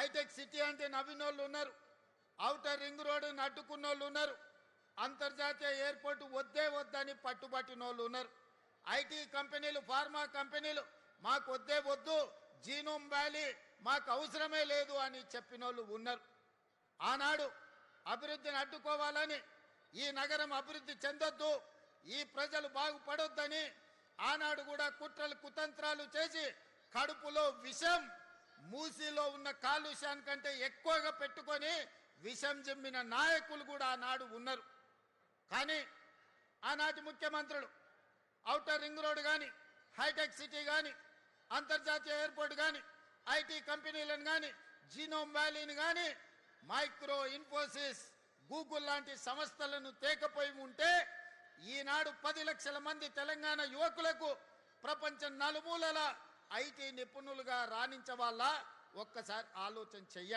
Hitech city అంటే నవ్వినోళ్ళు ఉన్నారు, outer ring రోడ్డును అడ్డుకున్నోళ్ళు ఉన్నారు, అంతర్జాతీయ ఎయిర్పోర్టు వద్దే వద్దని పట్టుబట్టినోళ్ళు ఉన్నారు. ఐటీ కంపెనీలు, ఫార్మా కంపెనీలు మాకు వద్దే వద్దు, జీనోమ్ వ్యాలీ మాకు అవసరమే లేదు అని చెప్పినోళ్ళు ఉన్నారు. ఆనాడు అభివృద్ధిని అడ్డుకోవాలని, ఈ నగరం అభివృద్ధి చెందొద్దు, ఈ ప్రజలు బాగుపడొద్దని ఆనాడు కూడా కుట్రలు కుతంత్రాలు చేసి కడుపులో విషం, మూసిలో ఉన్న కాలుష్యానికంటే ఎక్కువగా పెట్టుకొని విషం జమ్మిన నాయకులు కూడా ఆనాడు ఉన్నారు. కానీ ఆనాటి ముఖ్యమంత్రులు ఔటర్ రింగ్ రోడ్ కానీ, హైటెక్ సిటీ కానీ, అంతర్జాతీయ ఎయిర్పోర్ట్ కానీ, ఐటీ కంపెనీలను కానీ, జీనోమ్ వ్యాలీని కానీ, మైక్రో ఇన్ఫోసిస్, గూగుల్ లాంటి సంస్థలను తేకపోయి ఉంటే ఈనాడు 10 లక్షల మంది తెలంగాణ యువకులకు ప్రపంచం నలుమూలల ఐటీ నిపుణులుగా రాణించవాలా? ఒక్కసారి ఆలోచన చెయ్యండి.